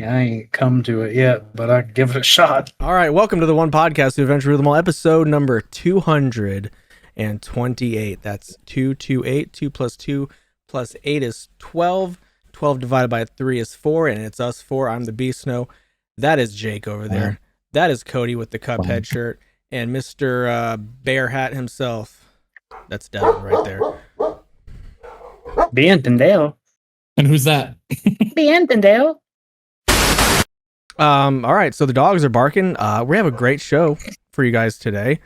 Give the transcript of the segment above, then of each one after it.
ain't come to it yet, but I give it a shot. All right, welcome to the One Podcast to Adventure with them all, episode number 228. That's 228. 2 plus 2 plus 8 is 12. 12 divided by 3 is 4, and it's us 4. I'm the Beast Snow. That is Jake over there. That is Cody with the Cuphead shirt, and Mr. Bear Hat himself. That's Devin right there. Bien entendido. And who's that? Bien entendido. All right, so the dogs are barking. We have a great show for you guys today.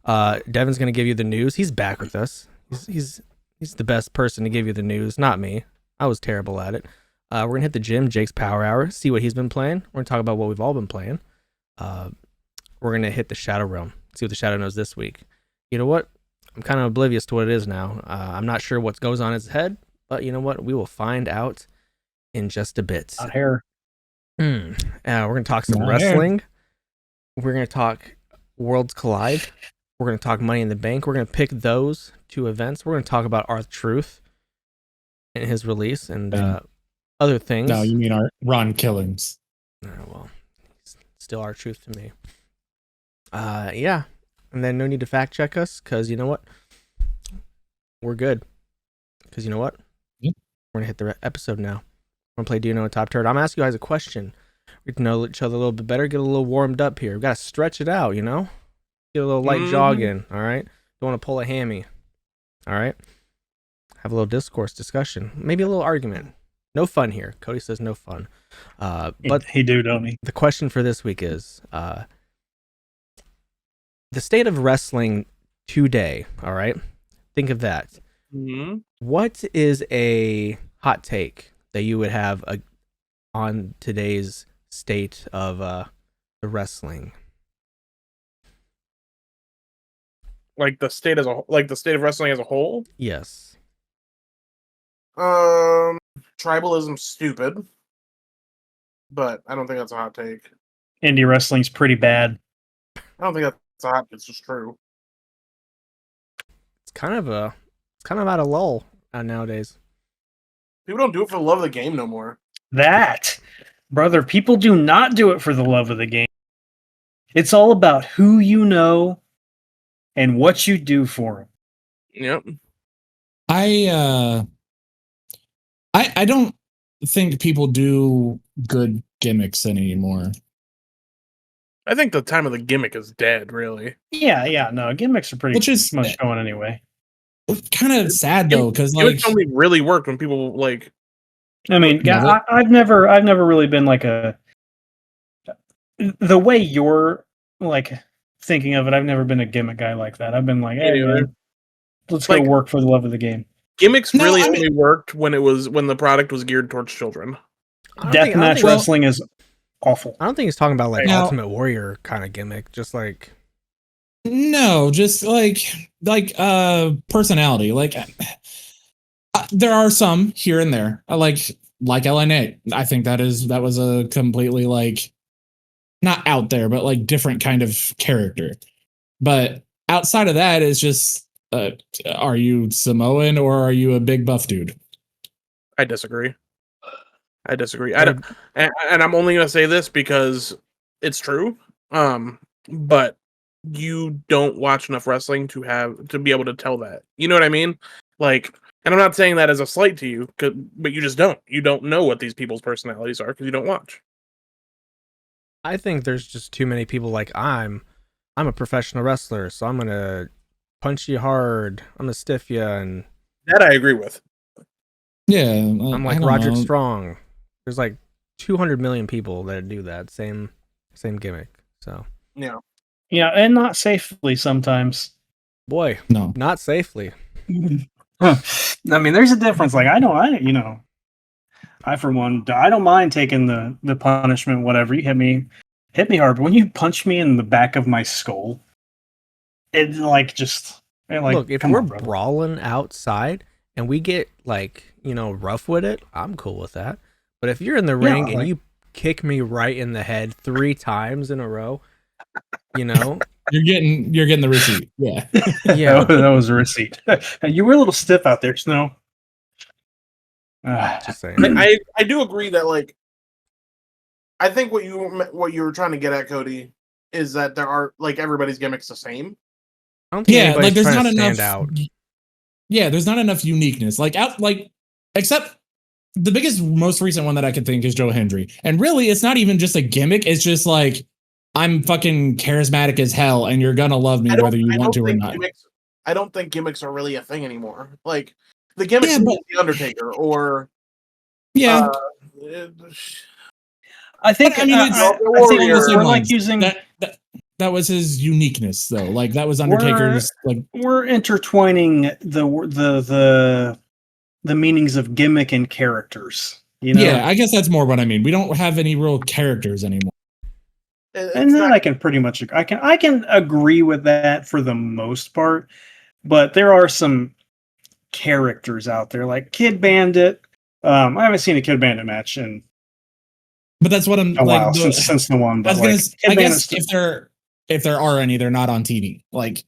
Devin's gonna give you the news. He's back with us. He's the best person to give you the news, not me. I was terrible at it. We're gonna hit the gym, Jake's Power Hour, see what he's been playing. We're gonna talk about what we've all been playing. We're gonna hit the Shadow Realm, see what the Shadow knows this week. You know what? I'm kind of oblivious to what it is now. I'm not sure what goes on in his head, but you know what? We will find out in just a bit. Not here. We're gonna talk some Not wrestling. We're gonna talk Worlds Collide. We're gonna talk Money in the Bank. We're gonna pick those two events. We're gonna talk about R-Truth and his release and other things. No, you mean our Ron Killings. Well, he's still R-Truth to me. Yeah. And then no need to fact check us, because you know what? We're good. Because you know what? Yeah. We're gonna hit the episode now. We're gonna play Do You Knowuh TOPTERTA. I'm gonna ask you guys a question. We can know each other a little bit better, get a little warmed up here. We've got to stretch it out, you know? Get a little light jog in, all right? Don't want to pull a hammy, all right? Have a little discussion, maybe a little argument. No fun here. Cody says no fun. But He do, don't he? the question for this week is the state of wrestling today, all right? Think of that. Mm-hmm. What is a hot take that you would have on today's state of the wrestling? Like the state of wrestling as a whole. Yes. Tribalism's stupid, but I don't think that's a hot take. Indie wrestling's pretty bad. I don't think that's a hot. It's just true. It's kind of at a lull nowadays. People don't do it for the love of the game no more. That, brother, people do not do it for the love of the game. It's all about who you know and what you do for them. Yep. I don't think people do good gimmicks anymore. I think the time of the gimmick is dead. Really. Yeah, no, gimmicks are pretty Which is much going anyway. kind of sad though, because like Gimmicks only really work when people like. I mean, Yeah, I've never really been like the way you're like thinking of it. I've never been a gimmick guy like that. I've been like, hey, man, let's go work for the love of the game. Gimmicks only worked when the product was geared towards children. Deathmatch wrestling is awful. I don't think he's talking about like Now- Ultimate Warrior kind of gimmick, just like no, just like personality. Like there are some here and there. I like LNA. I think that was a completely like not out there, but like different kind of character. But outside of that, it's just are you Samoan or are you a big buff dude? I disagree. I don't, and I'm only gonna say this because it's true. But you don't watch enough wrestling to be able to tell that. You know what I mean? Like, and I'm not saying that as a slight to you, but you just don't. You don't know what these people's personalities are because you don't watch. I think there's just too many people like I'm a professional wrestler, so I'm gonna punch you hard, I'm gonna stiff you, and That I agree with. Yeah, I'm like I don't Roderick know. Strong. There's like 200 million people that do that same gimmick. So Yeah. Yeah, and not safely sometimes. boy, No. not safely. I mean, there's a difference. Like, I for one, I don't mind taking the punishment, whatever. You hit me hard. But when you punch me in the back of my skull, it look, if we're brawling outside and we get like, rough with it, I'm cool with that. But if you're in the ring and you kick me right in the head 3 times in a row, you're getting the receipt. Yeah. Yeah. that was a receipt. You were a little stiff out there, Snow. Just saying. I do agree that like I think what you were trying to get at, Cody, is that there are like everybody's gimmicks the same. I don't think Yeah, like anybody's there's trying not to stand enough. out. Yeah, there's not enough uniqueness. Except the biggest, most recent one that I could think is Joe Hendry. And really, it's not even just a gimmick. It's just like, I'm fucking charismatic as hell, and you're gonna love me whether you want to or not. I don't think gimmicks are really a thing anymore. Like the gimmick is the Undertaker, or yeah. I think I mean, I think we're like using that was his uniqueness, though. Like that was Undertaker's. We're intertwining the meanings of gimmick and characters. You know? Yeah, I guess that's more what I mean. We don't have any real characters anymore. And then I can pretty much I can agree with that for the most part, but there are some characters out there like Kid Bandit. I haven't seen a Kid Bandit match in but that's what I'm a while since the one. But I guess if there are any, they're not on TV. Like,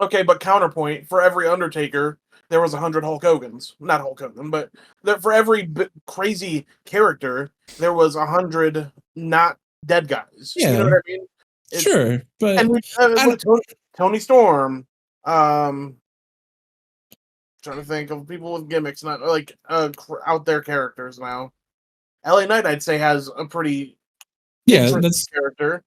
okay, but counterpoint, for every Undertaker, there was 100 Hulk Hogans. Not Hulk Hogan, but for every crazy character, there was 100 not dead guys. Yeah. You know what I mean? Sure, but and Tony Storm, trying to think of people with gimmicks, not like out there characters now. LA Knight, I'd say, has a pretty that's character.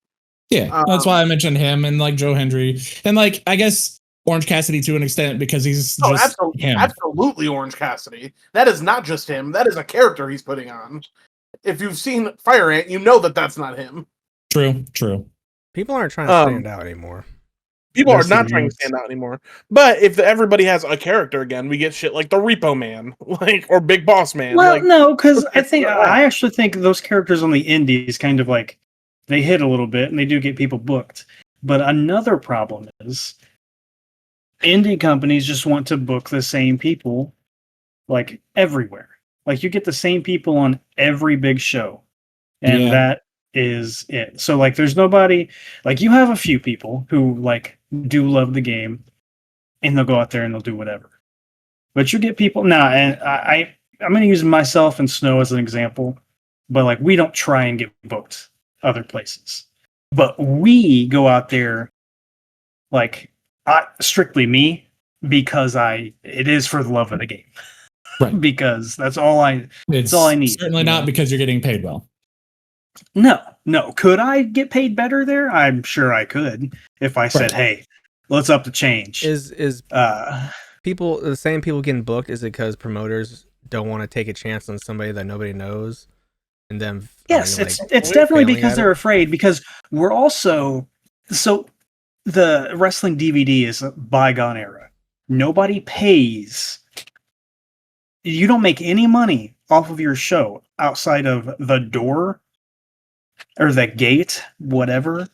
Yeah, that's why I mentioned him and like Joe Hendry and like I guess Orange Cassidy to an extent because he's just him. Absolutely Orange Cassidy. That is not just him. That is a character he's putting on. If you've seen Fire Ant, you know that that's not him. True. People aren't trying to stand out anymore. People are not trying to stand out anymore. But if everybody has a character again, we get shit like the Repo Man, or Big Boss Man. Well, no, because I actually think those characters on the indies kind of like they hit a little bit and they do get people booked. But another problem is indie companies just want to book the same people like everywhere. Like you get the same people on every big show. And that is it. So like there's nobody like you have a few people who like do love the game and they'll go out there and they'll do whatever. But you get people now, and I'm going to use myself and Snow as an example, but like we don't try and get booked other places. But we go out there like strictly me because it is for the love of the game. Right. Because that's all I need. Certainly not because you're getting paid well. No. Could I get paid better there? I'm sure I could if I said, "Hey, let's up the change." Is people the same people getting booked? Is it because promoters don't want to take a chance on somebody that nobody knows, and then yes, it's definitely because they're afraid. Because we're also the wrestling DVD is a bygone era. Nobody pays. You don't make any money off of your show outside of the door or the gate, whatever.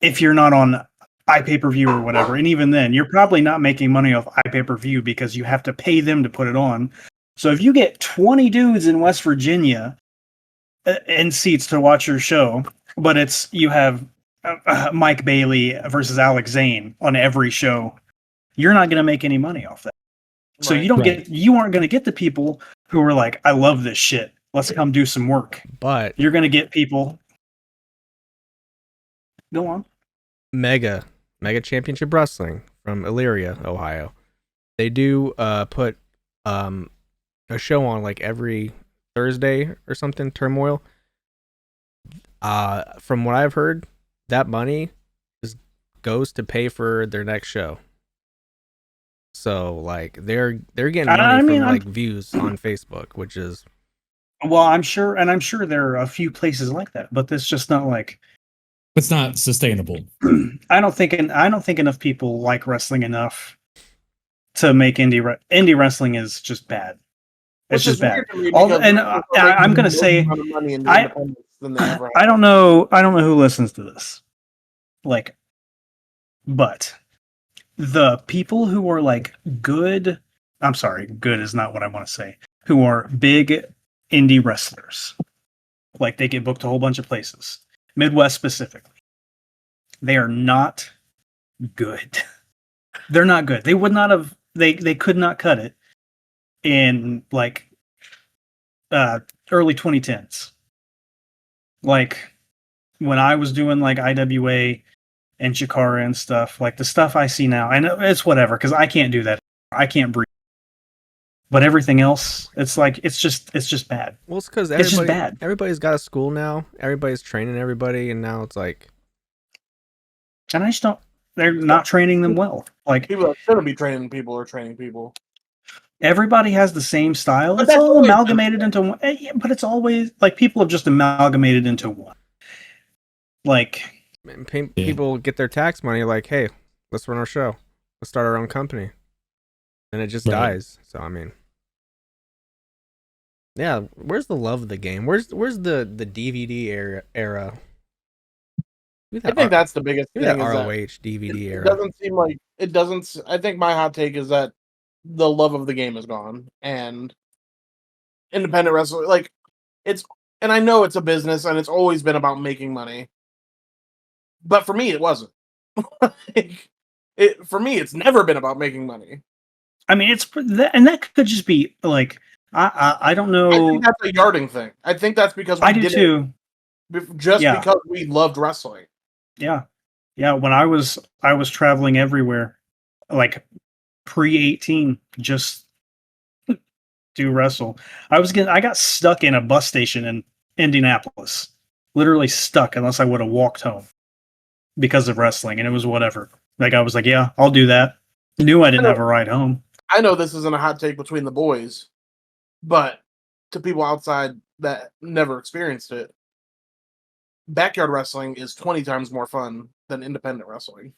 If you're not on iPay-per-view or whatever, and even then, you're probably not making money off iPay-per-view because you have to pay them to put it on. So if you get 20 dudes in West Virginia in seats to watch your show, but you have Mike Bailey versus Alex Zane on every show, you're not going to make any money off that. So you aren't going to get the people who are like, I love this shit. Let's come do some work. But you're going to get people. Go on. Mega Championship Wrestling from Elyria, Ohio. They do put a show on like every Thursday or something, Turmoil. From what I've heard, that money goes to pay for their next show. So like they're getting money from like views on Facebook, which is well, I'm sure there are a few places like that, but it's just not like it's not sustainable. I don't think enough people like wrestling enough to make indie wrestling is just bad. It's just bad. I'm going to say I don't know who listens to this. Like, but the people who are like good is not what I want to say, who are big indie wrestlers, like they get booked a whole bunch of places, Midwest specifically, they are not good. They're not good. They would not have, they could not cut it in like early 2010s. Like when I was doing like IWA and Chikara and stuff, like the stuff I see now, I know it's whatever because I can't do that. I can't breathe. But everything else, it's like it's just bad. Well, it's because It's just bad. everybody's got a school now. Everybody's training everybody, and now it's like, And I just don't. They're not training them well. Like People that shouldn't be training people are training people. everybody has the same style. But It's that's all always amalgamated into one. Yeah, but it's always like people have just amalgamated into one. Like people get their tax money. Like, hey, let's run our show. Let's start our own company, and it just dies. So I mean, yeah. Where's the love of the game? Where's the DVD era? I think that's the biggest thing. That Is ROH that DVD it era. doesn't seem like it doesn't. I think my hot take is that the love of the game is gone, and independent wrestling, like it's. And I know it's a business, and it's always been about making money. But for me, it wasn't. For me, it's never been about making money. I mean, and that could just be like I don't know. I think that's a yarding thing. I think that's because I do too. Because we loved wrestling. Yeah. When I was traveling everywhere, like pre-18, just do wrestle. I got stuck in a bus station in Indianapolis, literally stuck unless I would have walked home because of wrestling, and it was whatever. Like I was like, yeah, I'll do that. Knew I didn't have a ride home. I know this isn't a hot take between the boys, but to people outside that never experienced it, backyard wrestling is 20 times more fun than independent wrestling.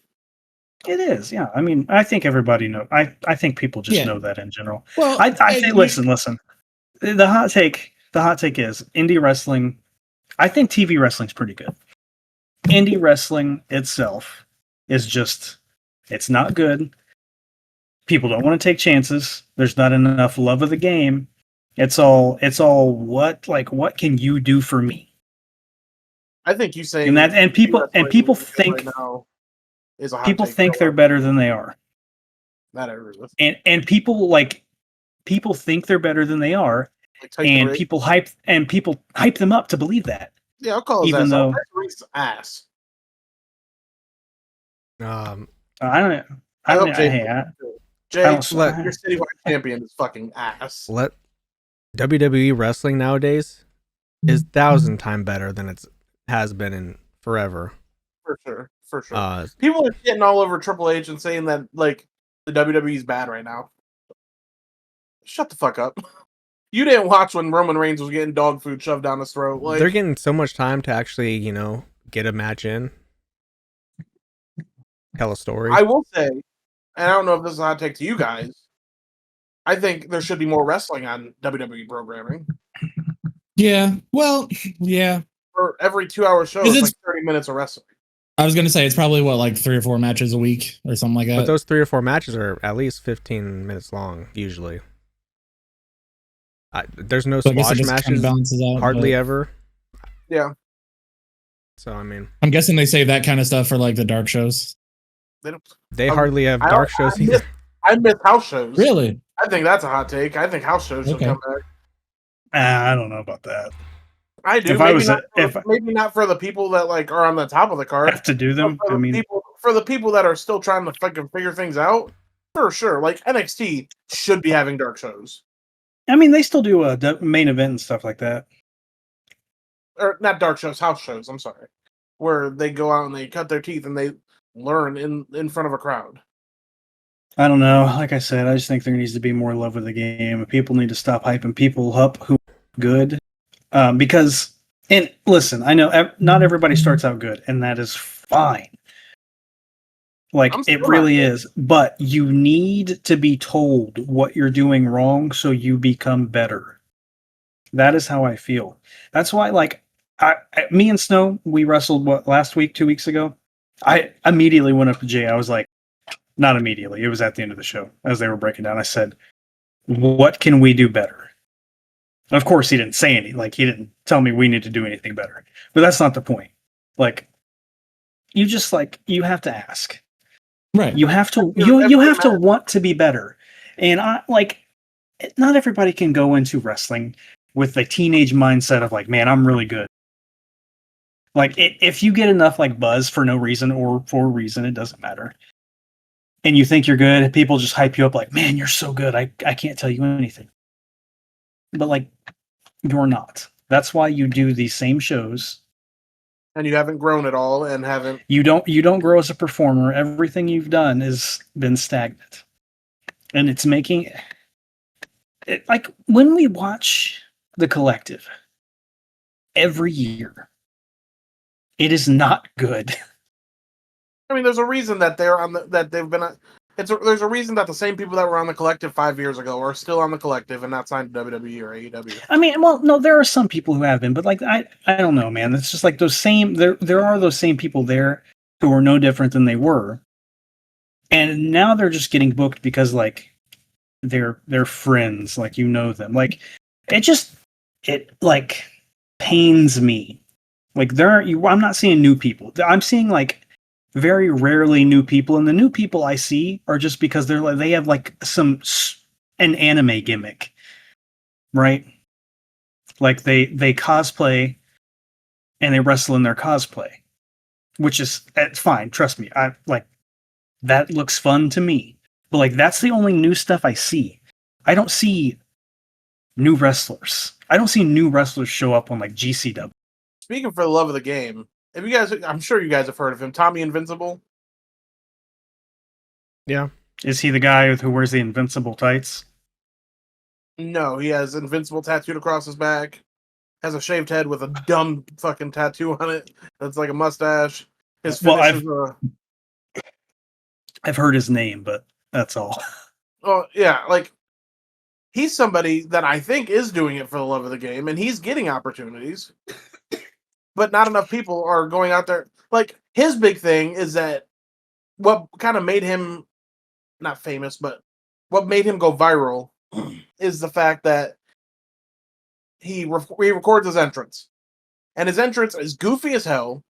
It is, yeah. I mean, I think everybody knows. I think people just know that in general. Well, I think. Listen. The hot take is indie wrestling. I think TV wrestling's pretty good. Indie wrestling itself is just, it's not good. People don't want to take chances. There's not enough love of the game. It's all what can you do for me? I think you saying and people think right now is a hot people take. think they're better than they are. That I agree with. And people think they're better than they are, and people hype them up to believe that. Yeah, I'll call his even ass though ass. I don't know. I hope Jay, your citywide champion is fucking ass. Let WWE wrestling nowadays is 1,000 times better than it has been in forever. For sure. People are getting all over Triple H and saying that like the WWE is bad right now. Shut the fuck up. You didn't watch when Roman Reigns was getting dog food shoved down his throat. Like, they're getting so much time to actually, get a match in. Tell a story. I will say, and I don't know if this is a hot take to you guys, I think there should be more wrestling on WWE programming. Yeah. Well, yeah. For every 2-hour show, it's like 30 minutes of wrestling. I was going to say, it's probably like 3 or 4 matches a week or something like that. But those 3 or 4 matches are at least 15 minutes long, usually. There's no squash matches hardly ever. Yeah. So, I mean, I'm guessing they save that kind of stuff for like the dark shows. They hardly have dark shows either. I miss house shows. Really? I think that's a hot take. I think house shows should come back. I don't know about that. I do. Maybe not for the people that like are on the top of the card. Have to do them. For the people that are still trying to fucking figure things out, for sure. Like NXT should be having dark shows. I mean, they still do a main event and stuff like that. Or not dark shows, house shows. I'm sorry, where they go out and they cut their teeth and they learn in front of a crowd. I don't know. Like I said, I just think there needs to be more love of the game. People need to stop hyping people up who are good. Because, and listen, I know not everybody starts out good, and that is fine. Like, it really is. But you need to be told what you're doing wrong so you become better. That is how I feel. That's why, like, me and Snow, we wrestled, last week, 2 weeks ago? I immediately went up to Jay. I was like, not immediately. It was at the end of the show as they were breaking down. I said, what can we do better? And of course, he didn't say anything. Like, he didn't tell me we need to do anything better. But that's not the point. Like, you just, like, you have to ask. Right. You have to, you have to want to be better. And not everybody can go into wrestling with a teenage mindset of like, man, I'm really good. Like if you get enough like buzz for no reason or for a reason, it doesn't matter. And you think you're good, people just hype you up like, man, you're so good. I can't tell you anything. But like, you're not. That's why you do these same shows. And you haven't grown at all, and haven't. You don't grow as a performer. Everything you've done has been stagnant, and it's making it like when we watch The Collective every year, it is not good. I mean, there's a reason that they've been. There's a reason that the same people that were on the Collective 5 years ago are still on the Collective and not signed to WWE or AEW. I mean, well, no, there are some people who have been, but like I don't know, man. It's just like those same there are those same people there who are no different than they were. And now they're just getting booked because like they're friends, like you know them. Like it like pains me. Like I'm not seeing new people. I'm seeing like very rarely new people, and the new people I see are just because they have like an anime gimmick, right? Like they cosplay and they wrestle in their cosplay, which is it's fine. Trust me, I like that looks fun to me. But like that's the only new stuff I see. I don't see new wrestlers. I don't see new wrestlers show up on like GCW. Speaking for the love of the game, if you guys, I'm sure you guys have heard of him, Tommy Invincible. Yeah. Is he the guy who wears the invincible tights? No, he has Invincible tattooed across his back. Has a shaved head with a dumb fucking tattoo on it. That's like a mustache. His finish is I've heard his name, but that's all. Oh yeah, like he's somebody that I think is doing it for the love of the game, and he's getting opportunities. But not enough people are going out there. Like his big thing is that what kind of made him not famous, but what made him go viral is the fact that he records his entrance, and his entrance is goofy as hell.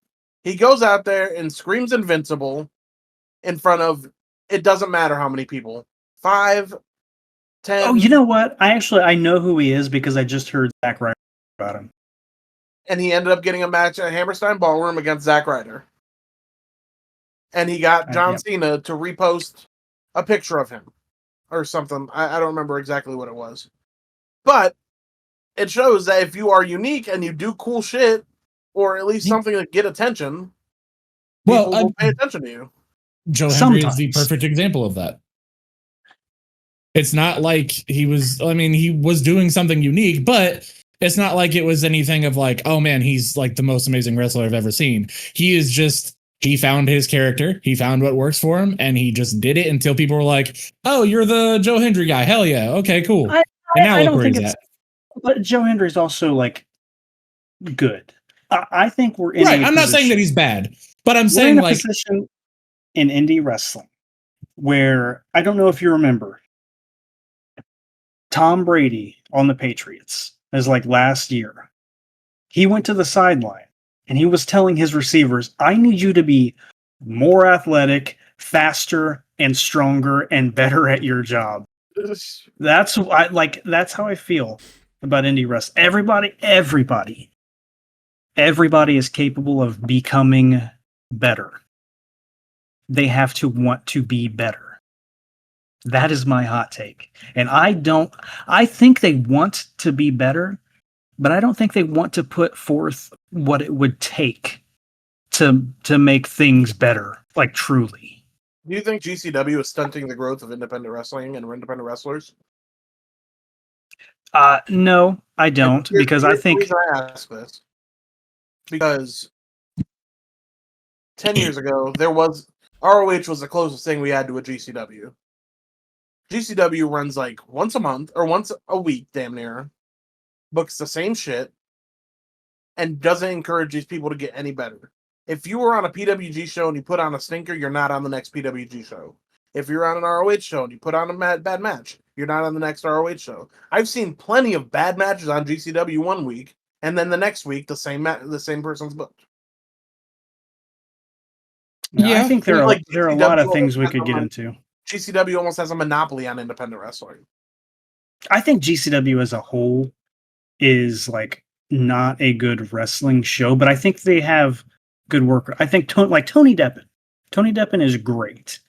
He goes out there and screams "Invincible" in front of it doesn't matter how many people, 5, 10. Oh, you know what? I know who he is because I just heard Zack Ryder about him. And he ended up getting a match at Hammerstein Ballroom against Zack Ryder. And he got John Cena to repost a picture of him or something. I don't remember exactly what it was. But it shows that if you are unique and you do cool shit, or at least something to get attention, people will pay attention to you. Joe Hendry is the perfect example of that. It's not like he was doing something unique, but it's not like it was anything of like, oh man, he's like the most amazing wrestler I've ever seen. He found his character, he found what works for him, and he just did it until people were like, oh, you're the Joe Hendry guy. Hell yeah. Okay, cool. And now look where he's at. But Joe Hendry's also like good. I think we're in right. I'm not saying that he's bad, but I'm saying like position in indie wrestling where I don't know if you remember Tom Brady on the Patriots as like last year. He went to the sideline and he was telling his receivers, I need you to be more athletic, faster, and stronger and better at your job. That's how I feel about indie wrestling. Everybody is capable of becoming better. They have to want to be better. That is my hot take. And I think they want to be better, but I don't think they want to put forth what it would take to make things better, like truly. Do you think GCW is stunting the growth of independent wrestling and independent wrestlers? No, I don't, because I think... The reason I ask this, because 10 years ago, ROH was the closest thing we had to a GCW. GCW runs like once a month, or once a week, damn near, books the same shit, and doesn't encourage these people to get any better. If you were on a PWG show and you put on a stinker, you're not on the next PWG show. If you're on an ROH show and you put on a bad match, you're not on the next ROH show. I've seen plenty of bad matches on GCW one week, and then the next week the same person's booked. Yeah, I think there are a lot of things we could get into. GCW almost has a monopoly on independent wrestling. I think GCW as a whole is like not a good wrestling show, but I think they have good work. I think Tony Deppen. Tony Deppen is great.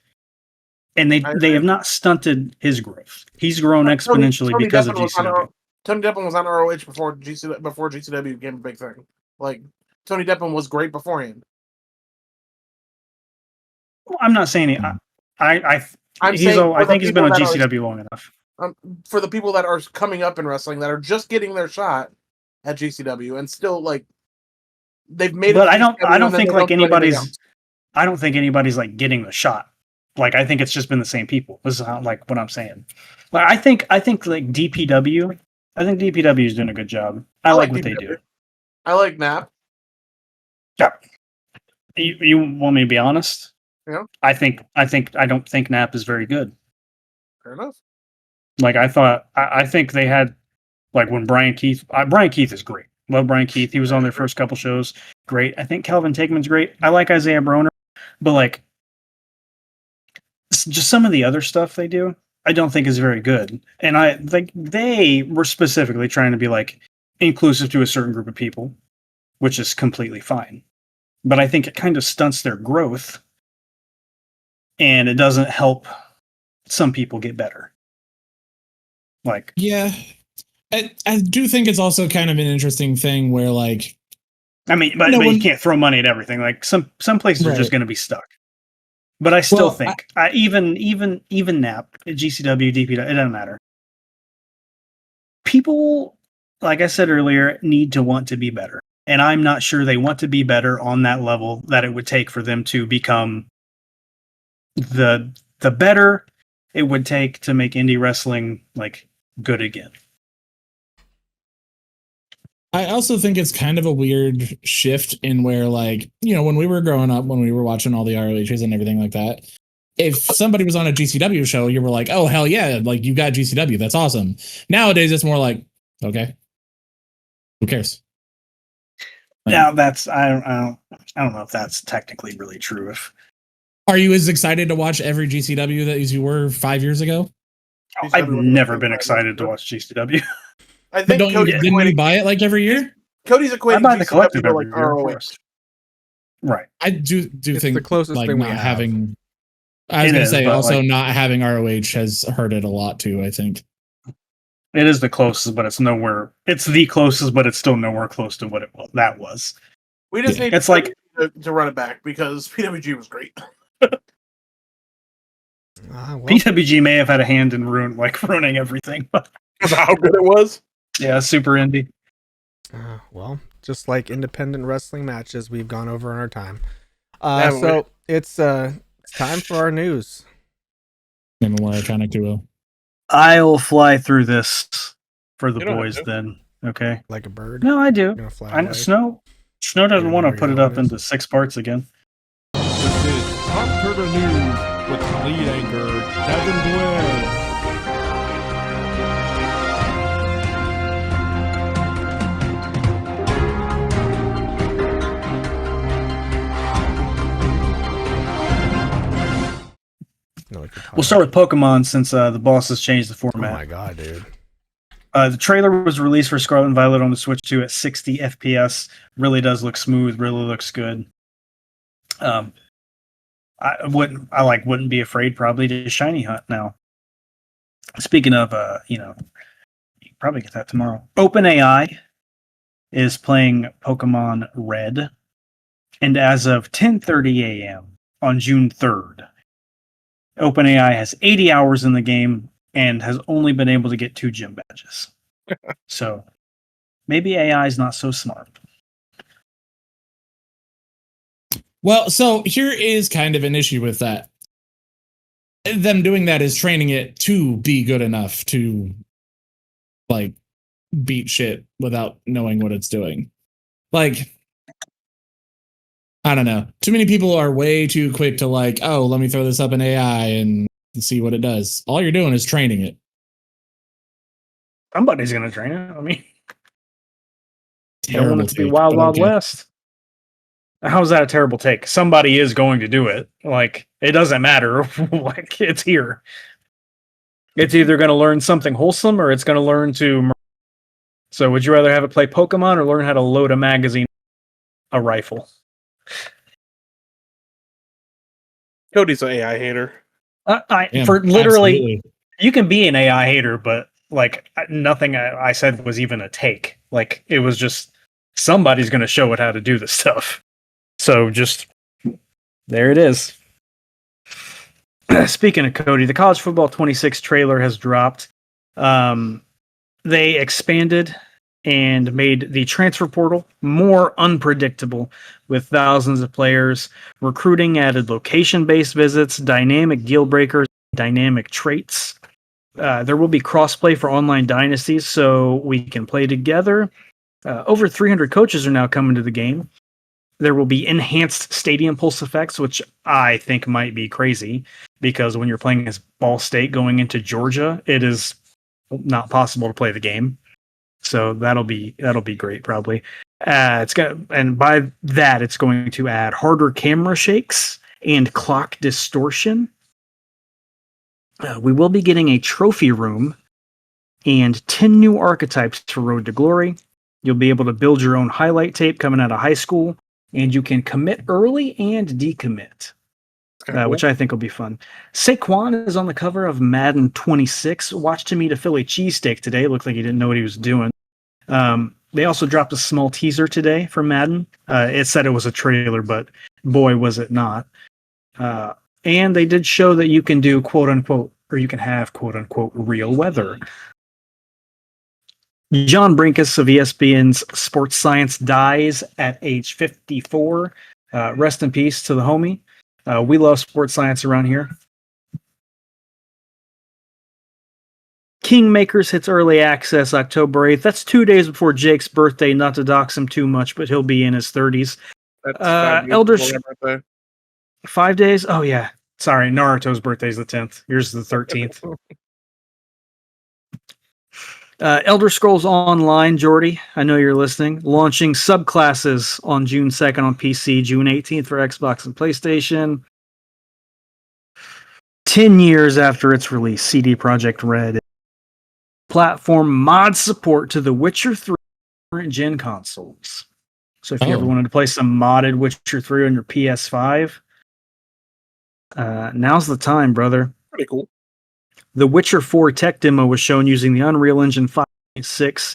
And they have not stunted his growth. He's grown exponentially because of GCW. Tony Deppen was on ROH before GCW became a big thing. Like, Tony Deppen was great beforehand. Well, I'm not saying I think he's been on GCW long enough. For the people that are coming up in wrestling that are just getting their shot at GCW and still like they've made. But I don't think anybody's like getting the shot. Like, I think it's just been the same people. This is how, like, what I'm saying. Like, I think like DPW. I think DPW is doing a good job. I like what DPW. They do. I like Nap. Yeah. You want me to be honest? Yeah. I don't think Nap is very good. Fair enough. Like, I think they had, like, when Brian Keith is great. Love Brian Keith. He was on their first couple shows. Great. I think Calvin Takeman's great. I like Isaiah Broner, but like, just some of the other stuff they do, I don't think is very good. And I think they were specifically trying to be like inclusive to a certain group of people, which is completely fine. But I think it kind of stunts their growth and it doesn't help some people get better. Like, yeah, I do think it's also kind of an interesting thing where, like, I mean, but you can't throw money at everything. Like, some places are just going to be stuck. But I still think even NAP, GCW, DPW, it doesn't matter. People, like I said earlier, need to want to be better, and I'm not sure they want to be better on that level that it would take for them to become the better it would take to make indie wrestling like good again. I also think it's kind of a weird shift in where, like, you know, when we were growing up, when we were watching all the ROHs and everything like that, if somebody was on a GCW show, you were like, oh, hell yeah, like, you got GCW. That's awesome. Nowadays, it's more like, okay, who cares? Now that's I don't know if that's technically really true. Are you as excited to watch every GCW as you were 5 years ago? I've never been excited to watch GCW. I think didn't you buy it like every year? Cody's equating. I buy the collective every like year, of course. Right. I do think the closest like thing not we have. having. I was going to say also like, not having ROH has hurt it a lot too. I think it is the closest, but it's nowhere. It's the closest, but it's still nowhere close to what that was. We just need. It's like to run it back because PWG was great. PWG may have had a hand in ruining everything. That's how good it was. Yeah, super indie. Well, just like independent wrestling matches, we've gone over on our time. So it's time for our news. I'll fly through this for the boys then. Okay. Like a bird? No, I do. I know Snow doesn't want to put it up into 6 parts again. This is TOPTERTA News with lead anchor Devin. We'll start with Pokemon since the boss has changed the format. Oh my god, dude. The trailer was released for Scarlet and Violet on the Switch 2 at 60 FPS. Really does look smooth, really looks good. I wouldn't be afraid probably to shiny hunt now. Speaking of you can probably get that tomorrow. OpenAI is playing Pokemon Red, and as of 10:30 a.m. on June 3rd, OpenAI has 80 hours in the game and has only been able to get 2 gym badges. So maybe AI is not so smart. Well, so here is kind of an issue with that. Them doing that is training it to be good enough to like beat shit without knowing what it's doing. Like, I don't know. Too many people are way too quick to like, oh, let me throw this up in AI and see what it does. All you're doing is training it. Somebody's going to train it. I mean, terrible don't want it to be Wild West. How is that a terrible take? Somebody is going to do it. Like, it doesn't matter. Like, it's here. It's either going to learn something wholesome or it's going to learn to. So would you rather have it play Pokemon or learn how to load a magazine, a rifle? Cody's an AI hater. Yeah, For literally, absolutely. you can be an AI hater, but like nothing I said was even a take. Like it was just somebody's going to show it how to do this stuff. So just there it is. Speaking of Cody, the College Football 26 trailer has dropped. They expanded and made the transfer portal more unpredictable with thousands of players. Recruiting added location-based visits, dynamic deal breakers, dynamic traits. There will be crossplay for online dynasties, so we can play together. Over 300 coaches are now coming to the game. There will be enhanced stadium pulse effects, which I think might be crazy because when you're playing as Ball State going into Georgia, it is not possible to play the game. So that'll be great probably. And by that it's going to add harder camera shakes and clock distortion. We will be getting a trophy room and 10 new archetypes for Road to Glory. You'll be able to build your own highlight tape coming out of high school, and you can commit early and decommit, which I think will be fun. Saquon is on the cover of Madden 26. Watched him eat a Philly cheesesteak today. Looked like he didn't know what he was doing. They also dropped a small teaser today for Madden. It said it was a trailer, but boy, was it not. And they did show that you can do quote unquote, or you can have quote unquote real weather. John Brinkus of ESPN's Sports Science dies at age 54. Rest in peace to the homie. We love sports science around here. Kingmakers hits early access October 8th. That's 2 days before Jake's birthday. Not to dox him too much, but he'll be in his 30s. That's 5 days before my birthday. 5 days? Oh, yeah. Sorry, Naruto's birthday's the 10th. Yours is the 13th. Elder Scrolls Online, Jordy, I know you're listening. Launching subclasses on June 2nd on PC, June 18th for Xbox and PlayStation. 10 years after its release, CD Projekt Red platform mod support to The Witcher 3 current gen consoles. So if you ever wanted to play some modded Witcher 3 on your PS5, now's the time, brother. Pretty cool. The Witcher 4 tech demo was shown using the Unreal Engine 5.6.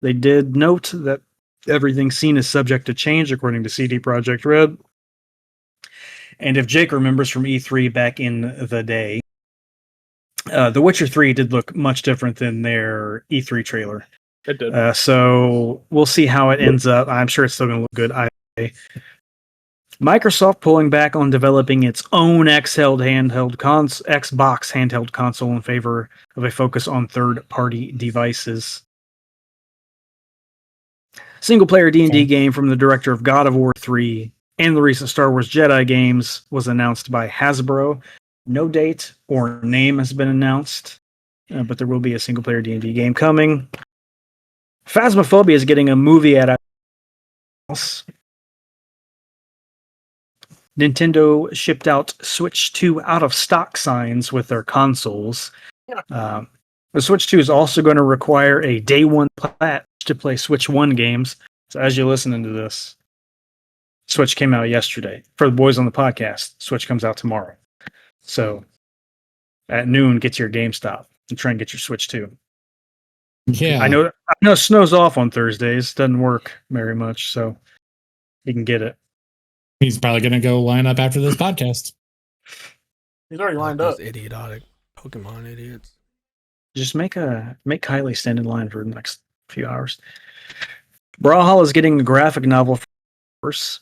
They did note that everything seen is subject to change, according to CD Projekt Red. And if Jake remembers from E3 back in the day, The Witcher 3 did look much different than their E3 trailer. It did. So we'll see how it ends up. I'm sure it's still going to look good either way. Microsoft pulling back on developing its own Xbox handheld console in favor of a focus on third-party devices. Single-player D&D game from the director of God of War 3 and the recent Star Wars Jedi games was announced by Hasbro. No date or name has been announced, but there will be a single-player D&D game coming. Phasmophobia is getting a movie adaptation. Nintendo shipped out Switch 2 out-of-stock signs with their consoles. The Switch 2 is also going to require a day one patch to play Switch 1 games. So as you're listening to this, Switch came out yesterday. For the boys on the podcast, Switch comes out tomorrow. So at noon, get to your GameStop and try and get your Switch 2. Yeah. I know snow's off on Thursdays. Doesn't work very much, so you can get it. He's probably going to go line up after this podcast. He's already lined Those up. idiotic Pokemon idiots. Just make Kylie stand in line for the next few hours. Brawlhalla is getting a graphic novel first.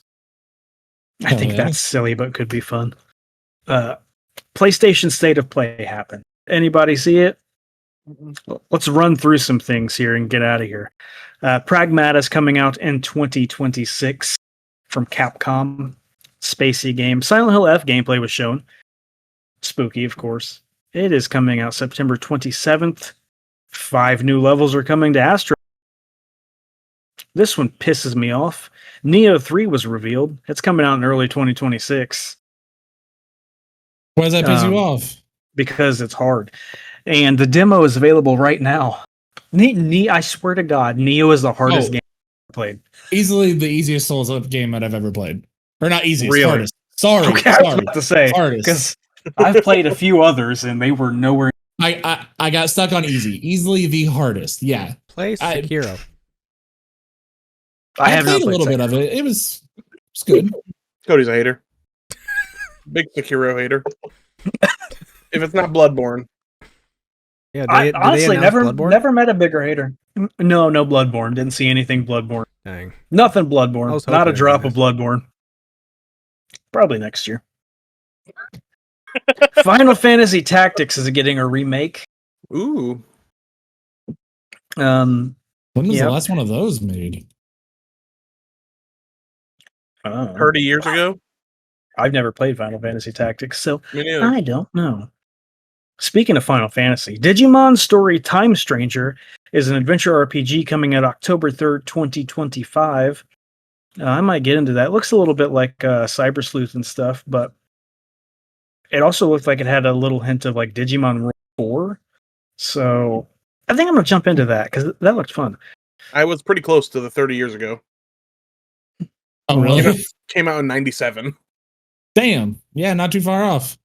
I think that's silly, but could be fun. PlayStation State of Play happened. Anybody see it? Let's run through some things here and get out of here. Pragmata is coming out in 2026 from Capcom. Spacey game. Silent Hill F gameplay was shown. Spooky, of course. It is coming out September 27th. 5 new levels are coming to Astro. This one pisses me off. Neo 3 was revealed. It's coming out in early 2026. Why does that piss you off? Because it's hard. And the demo is available right now I swear to God, Neo is the hardest game I've played. Easily the easiest Souls game that I've ever played. Or not easiest, Really? hardest. Sorry, Okay, I was sorry. about to say, Hardest. because I've played a few others and they were nowhere. I got stuck on easy. Easily the hardest. Yeah. Play Sekiro. I have played not a little played bit of it. It was good. Cody's a hater. Big Sekiro hater. If it's not Bloodborne. Yeah, I honestly Bloodborne? never met a bigger hater. No Bloodborne. Didn't see anything Bloodborne. Dang. Nothing Bloodborne. Not a drop of Bloodborne. Probably next year. Final Fantasy Tactics is getting a remake. Ooh. When was the last one of those made? 30 years ago? I've never played Final Fantasy Tactics, so Me neither. I don't know. Speaking of Final Fantasy, Digimon Story Time Stranger is an adventure RPG coming out October 3rd, 2025. I might get into that. It looks a little bit like Cyber Sleuth and stuff, but it also looked like it had a little hint of like Digimon World 4. So I think I'm going to jump into that because that looked fun. I was pretty close to the 30 years ago. Oh, really? Came out in 97. Damn. Yeah, not too far off.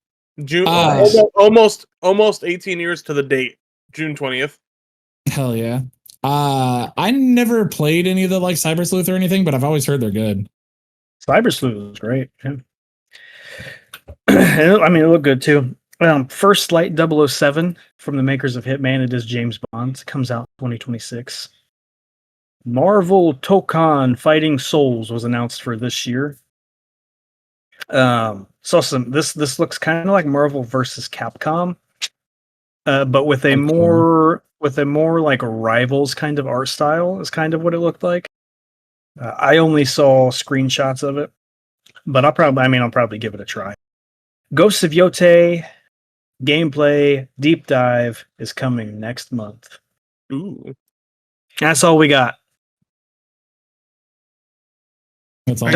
June almost 18 years to the date. June 20th. Hell yeah. I never played any of the like Cyber Sleuth or anything, but I've always heard they're good. Cyber Sleuth is great. Yeah. I mean, it looked good too. First Light 007 from the makers of Hitman. It is James Bond. It comes out 2026. Marvel Tokon Fighting Souls was announced for this year. This looks kind of like Marvel versus Capcom, but with a more like Rivals kind of art style is kind of what it looked like. I only saw screenshots of it, but I'll probably give it a try. Ghosts of Yotei gameplay deep dive is coming next month. Ooh. That's all we got. That's all.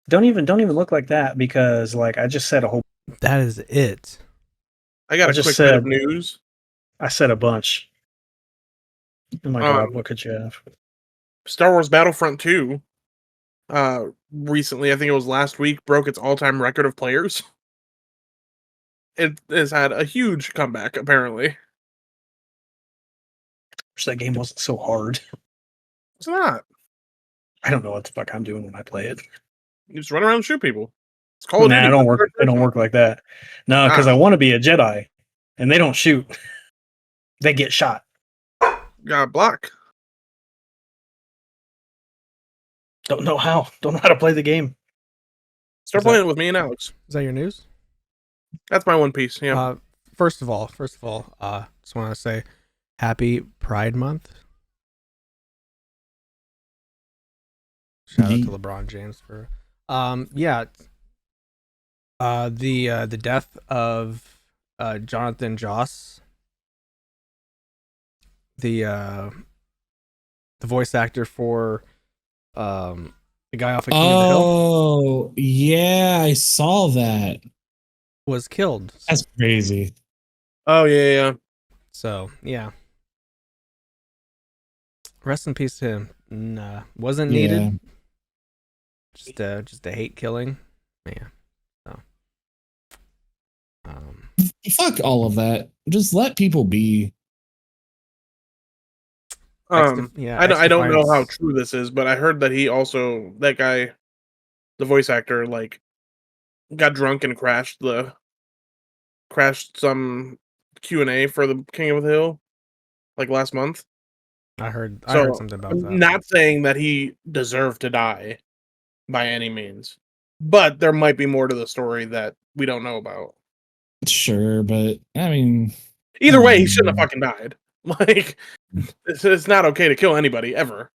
Don't even look like that because like I just said a whole. That is it. I got a quick bit of news. I said a bunch. Oh my god, what could you have? Star Wars Battlefront 2 recently, I think it was last week, broke its all-time record of players. It has had a huge comeback, apparently. Wish that game wasn't so hard. It's not. I don't know what the fuck I'm doing when I play it. You just run around and shoot people. It's Call of Duty. It don't work. It don't work like that. No, because I want to be a Jedi, and they don't shoot. They get shot. Got a block. Don't know how. Don't know how to play the game. Start playing it with me and Alex. Is that your news? That's my one piece. Yeah. First of all, just want to say, Happy Pride Month. Shout out to LeBron James for, the death of Jonathan Joss, the voice actor for the guy off of King of the Hill. Oh yeah, I saw that. Was killed. That's crazy. Oh yeah. So yeah. Rest in peace to him. Nah, wasn't needed. Just a hate killing. Yeah. So. Fuck all of that. Just let people be. I don't know how true this is, but I heard that that guy, the voice actor, like got drunk and crashed some Q&A for the King of the Hill like last month. I heard something about that. I'm not saying that he deserved to die by any means, but there might be more to the story that we don't know about. Sure, but I mean, either way, he shouldn't have fucking died. Like, it's not okay to kill anybody ever.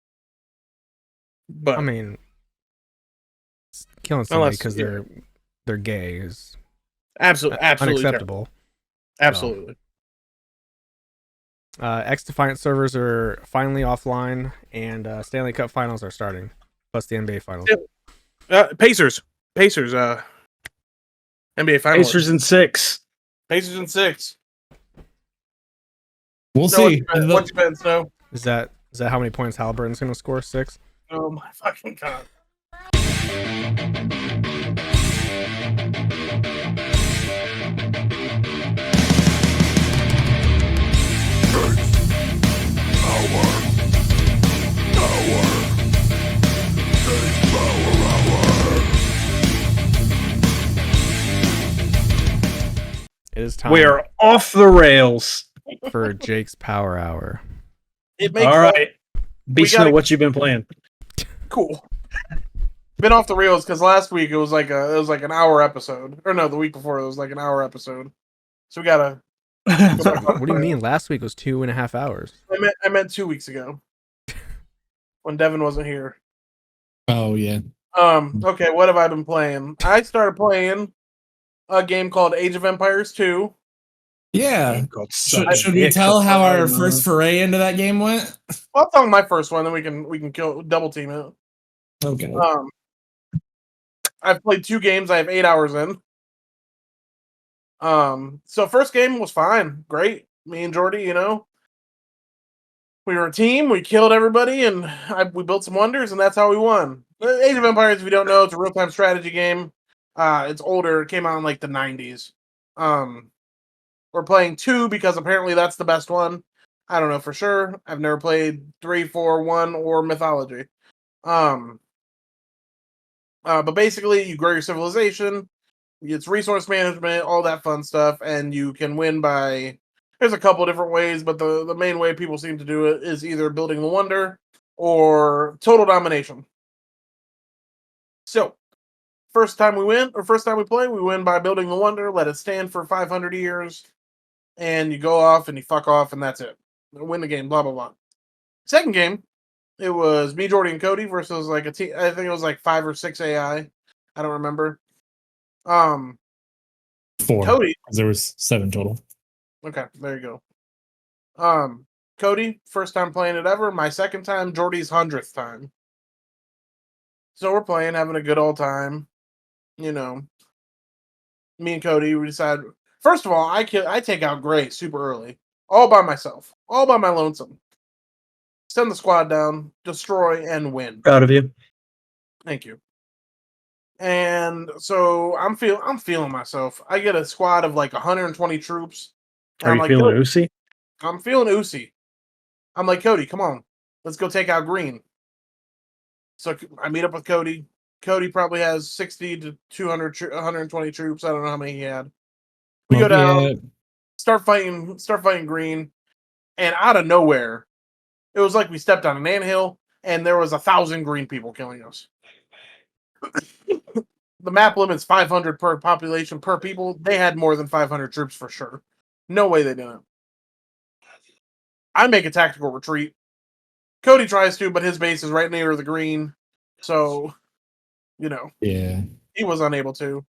But I mean, killing somebody because they're gay is absolutely unacceptable. Absolutely. X Defiant servers are finally offline, and Stanley Cup finals are starting, plus the NBA finals. Pacers, NBA finals. Pacers in 6. Pacers in 6. We'll see. What you been, Snow? Is that how many points Halliburton's going to score? 6? Oh my fucking god. It is time We are off the rails. for Jake's Power Hour. It makes All right. we Beast, gotta- what you been playing? cool. Been off the rails because last week it was like an hour episode, or no, the week before it was like an hour episode. So we gotta. What do you mean? Last week was 2.5 hours. I meant 2 weeks ago when Devin wasn't here. Oh yeah. Okay, what have I been playing? I started playing a game called Age of Empires 2. Yeah. Should we tell how our first foray into that game went? Well, I'll tell my first one, then we can kill double team it. Okay. I've played 2 games. I have 8 hours in. So first game was fine, great. Me and Jordy, we were a team. We killed everybody, and we built some wonders, and that's how we won. Age of Empires, if you don't know, it's a real-time strategy game. It's older. It came out in like the 90s. We're playing 2 because apparently that's the best one. I don't know for sure. I've never played 3, 4, 1, or Mythology. But basically, you grow your civilization. It's resource management, all that fun stuff, and you can win by. There's a couple different ways, but the main way people seem to do it is either building the wonder or total domination. So, first time we play, we win by building the wonder, let it stand for 500 years, and you go off and you fuck off, and that's it. Win the game, blah, blah, blah. Second game, it was me, Jordy, and Cody versus like a team. I think it was like 5 or 6 AI. I don't remember. 4. Cody. There was 7 total. Okay, there you go. Cody, first time playing it ever. My second time, Jordy's 100th time. So we're playing, having a good old time. Me and Cody, we decided. First of all, I take out Gray super early, all by myself, all by my lonesome. Send the squad down, destroy, and win. Proud of you. Thank you. And so I'm feeling myself. I get a squad of like 120 troops. Are you feeling Uzi? I'm feeling Uzi. I'm like, Cody, come on. Let's go take out Green. So I meet up with Cody. Cody probably has 60 to 200, 120 troops. I don't know how many he had. We go down, start fighting Green, and out of nowhere, it was like we stepped on an anthill, and there was 1,000 Green people killing us. The map limit's 500 per population per people. They had more than 500 troops for sure. No way they didn't. I make a tactical retreat. Cody tries to, but his base is right near the green. So, Yeah. he was unable to.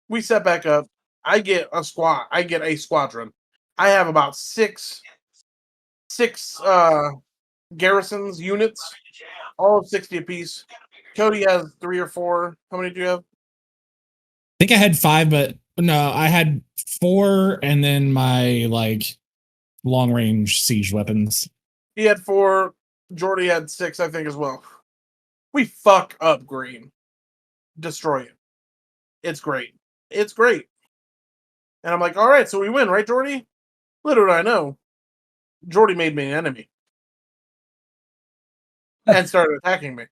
We set back up. I get a squadron. I have about six garrisons units, all of 60 apiece. Cody has 3 or 4. How many do you have? I think I had 5, but no, I had 4, and then my long range siege weapons. He had 4. Jordy had 6, I think, as well. We fuck up Green. Destroy it. It's great. It's great. And I'm like, all right, so we win, right, Jordy? Little did I know, Jordy made me an enemy and started attacking me.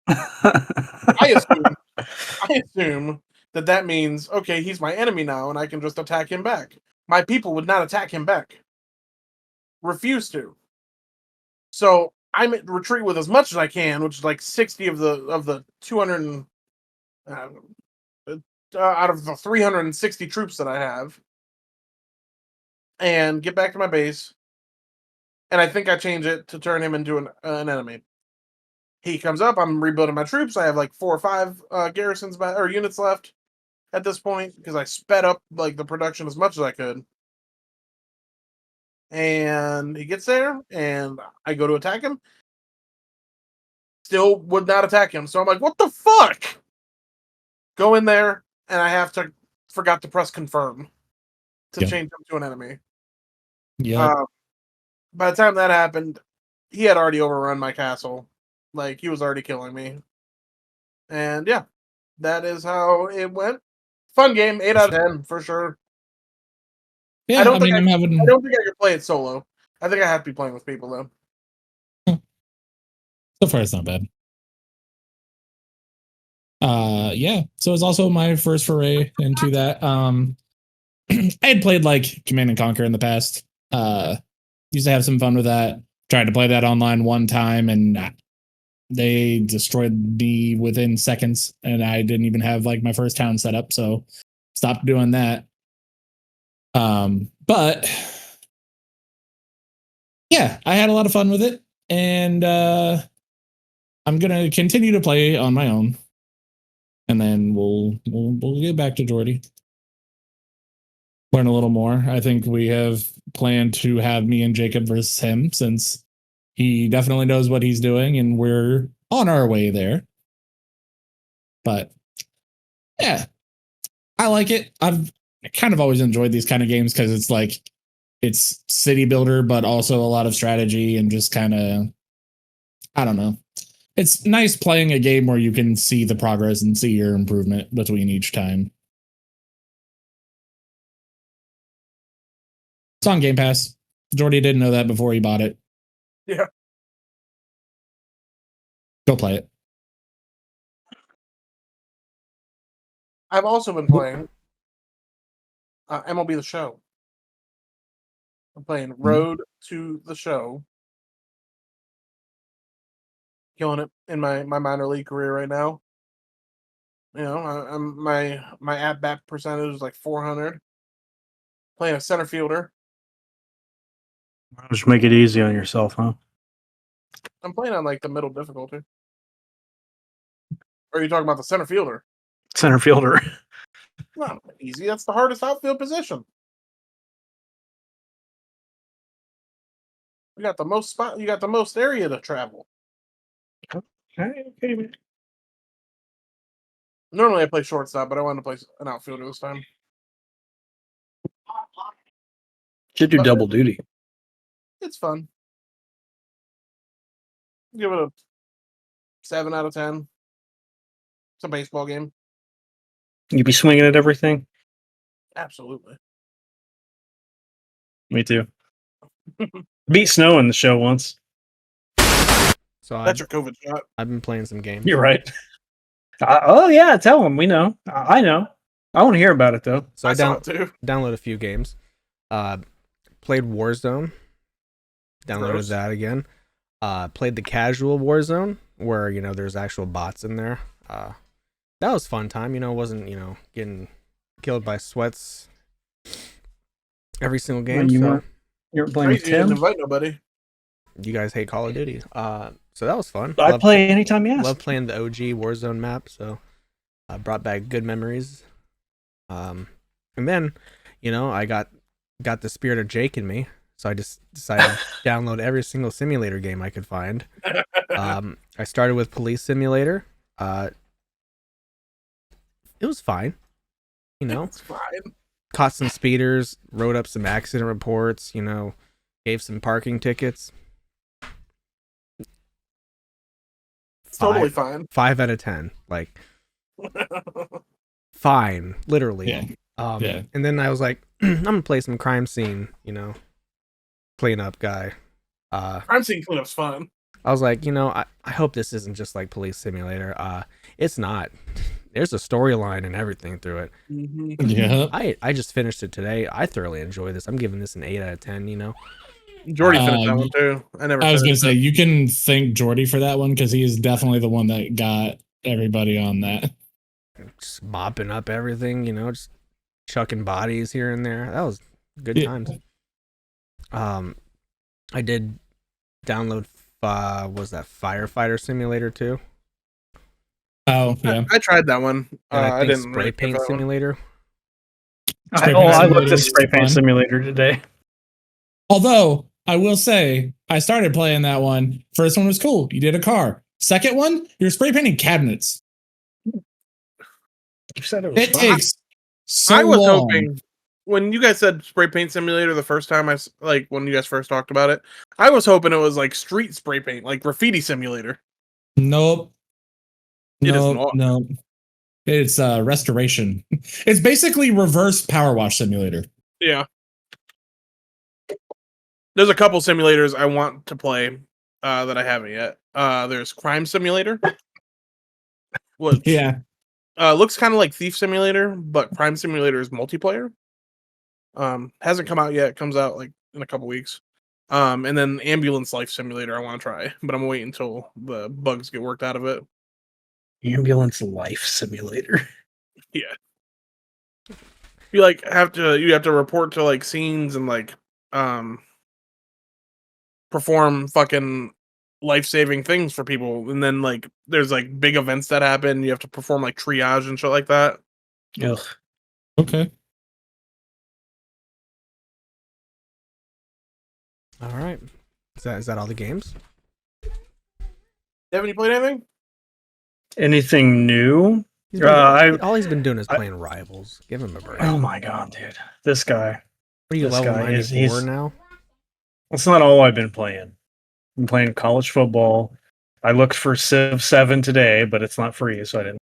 I assume that means, okay, he's my enemy now, and I can just attack him back. My people would not attack him back. Refuse to. So I retreat with as much as I can, which is like 60 of the 200 out of the 360 troops that I have, and get back to my base. And I think I change it to turn him into an enemy. He comes up. I'm rebuilding my troops. I have like 4 or 5 garrisons or units left at this point because I sped up like the production as much as I could. And he gets there, and I go to attack him. Still would not attack him. So I'm like, what the fuck? Go in there, and I forgot to press confirm to change him to an enemy. Yeah. By the time that happened, he had already overrun my castle. Like, he was already killing me. And yeah, that is how it went. Fun game, 8 out of 10 for sure. Yeah, I don't think I could play it solo. I think I have to be playing with people though. So far it's not bad. Yeah. So it's also my first foray into that. I had played like Command and Conquer in the past. Used to have some fun with that. Tried to play that online one time and they destroyed me within seconds, and I didn't even have like my first town set up, so stopped doing that. But yeah, I had a lot of fun with it, and I'm gonna continue to play on my own, and then we'll get back to Jordy. Learn a little more. I think we have planned to have me and Jacob versus him, since he definitely knows what he's doing, and we're on our way there. But yeah, I like it. I've kind of always enjoyed these kind of games because it's like it's city builder, but also a lot of strategy and just kind of, I don't know. It's nice playing a game where you can see the progress and see your improvement between each time. It's on Game Pass. Jordy didn't know that before he bought it. Yeah. Go play it. I've also been playing MLB The Show. I'm playing Road to the Show. Killing it in my minor league career right now. You know, I'm my at-bat percentage is like 400. Playing a center fielder. Just make it easy on yourself, huh? I'm playing on like the middle difficulty. Or are you talking about the center fielder? Center fielder. Not easy. That's the hardest outfield position. You got the most spot. You got the most area to travel. Okay, man. Normally I play shortstop, but I wanted to play an outfielder this time. Should do double duty. It's fun. Give it a 7 out of 10. It's a baseball game. You be swinging at everything? Absolutely. Me too. Beat Snow in the show once. So That's your COVID shot. I've been playing some games. You're right. Oh yeah, tell them. We know. I know. I want to hear about it though. So I saw it too. downloaded a few games. Played Warzone. Downloaded Gross. that again. Played the casual Warzone where, you know, there's actual bots in there. That was fun time. You know, wasn't, you know, getting killed by sweats every single game. You So weren't playing with Crazy, you didn't Tim? invite nobody. you guys hate Call of Duty. So that was fun. I play anytime you ask. Love playing the OG Warzone map. So I brought back good memories. And then, you know, I got the spirit of Jake in me. So I just decided to download every single simulator game I could find. I started with Police Simulator. It was fine. You know, It's fine. caught some speeders, wrote up some accident reports, you know, gave some parking tickets. It's totally fine. 5 out of 10. Like, fine, literally. Yeah. Yeah. And then I was like, I'm gonna play some crime scene, you know, cleanup guy. Crime scene cleanup's fun. I was like, you know, I hope this isn't just like Police Simulator. It's not. There's a storyline and everything through it. Mm-hmm. Yeah. I just finished it today. I thoroughly enjoy this. I'm giving this an 8 out of 10, you know. Jordy finished that one too. I was gonna say you can thank Jordy for that one because he is definitely the one that got everybody on that. Just mopping up everything, you know, just chucking bodies here and there. That was good times. I did download was that Firefighter Simulator 2? Oh yeah. I tried that one. And I think didn't Spray really Paint pick that one. Simulator. I looked at Spray Paint Fun. Simulator today. Although I will say I started playing that one. First one was cool. You did a car. Second one, you're spray painting cabinets. You said it was It fun. takes so I was long. hoping when you guys said spray paint simulator the first time when you guys first talked about it, I was hoping it was like street spray paint, like graffiti simulator. Nope. It is Nope. not. Nope. It's restoration. It's basically reverse power wash simulator. Yeah. There's a couple simulators I want to play that I haven't yet. There's Crime Simulator, which looks kind of like Thief Simulator, but Crime Simulator is multiplayer. Hasn't come out yet. Comes out like in a couple weeks. And then Ambulance Life Simulator I want to try, but I'm waiting until the bugs get worked out of it. Ambulance Life Simulator. Yeah. You have to report to like scenes and like perform fucking life-saving things for people, and then like there's like big events that happen. You have to perform like triage and shit like that. Ugh. Okay. All right. Is that all the games? Devin, you played anything? Anything new? All he's been doing is playing Rivals. Give him a break. Oh my god, dude. This guy. Are you this level guy 94 now? That's not all I've been playing. I'm playing college football. I looked for Civ 7 today, but it's not free, so I didn't.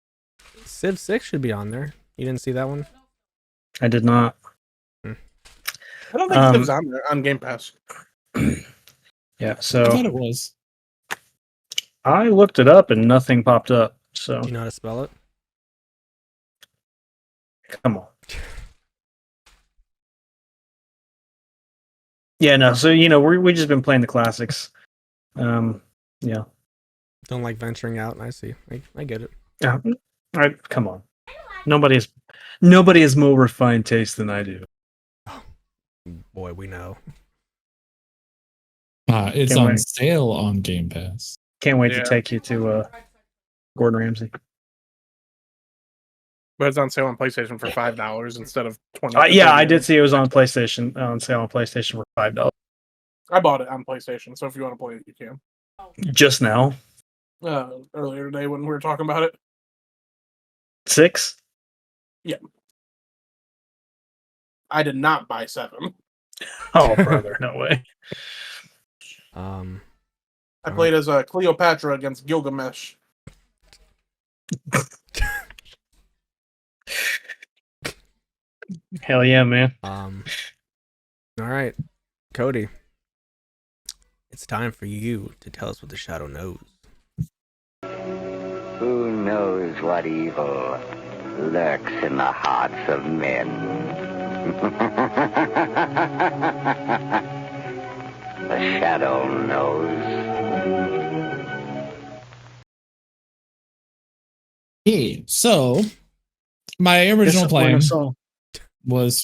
Civ 6 should be on there. You didn't see that one? I did not. I don't think Civ's on there on Game Pass. Yeah, I so thought it was. I looked it up and nothing popped up. So Do you know how to spell it? come on. Yeah, no. So we just been playing the classics. Yeah. Don't like venturing out. I see. I get it. Yeah. All right, come on. Nobody has more refined taste than I do. Boy, we know. It's Can't on wait. sale on Game Pass. Can't wait Yeah. to take you to Gordon Ramsay. But it's on sale on PlayStation for $5 instead of $20. Yeah, I did see it was on PlayStation on sale on PlayStation for $5 I bought it on PlayStation, so if you want to play it, you can. just now. Earlier today when we were talking about it. 6. I did not buy 7. Oh, brother, no way. I played as Cleopatra against Gilgamesh. Hell yeah, man. All right, Cody. It's time for you to tell us what the shadow knows. Who knows what evil lurks in the hearts of men? The shadow knows. Hey, so my original plan was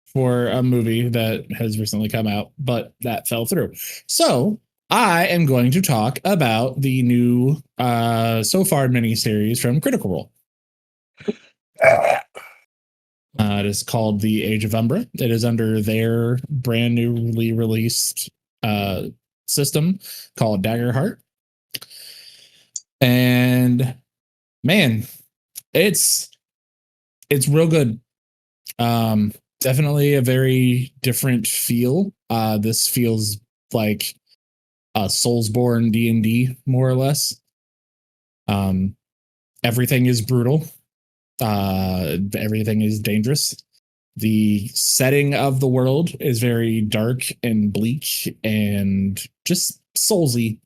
for a movie that has recently come out, but that fell through. So I am going to talk about the new so far miniseries from Critical Role. It is called The Age of Umbra. It is under their brand newly released system called Daggerheart. And man, it's real good. Definitely a very different feel. This feels like a Soulsborne D&D, more or less. Everything is brutal. Everything is dangerous. The setting of the world is very dark and bleak and just soulsy.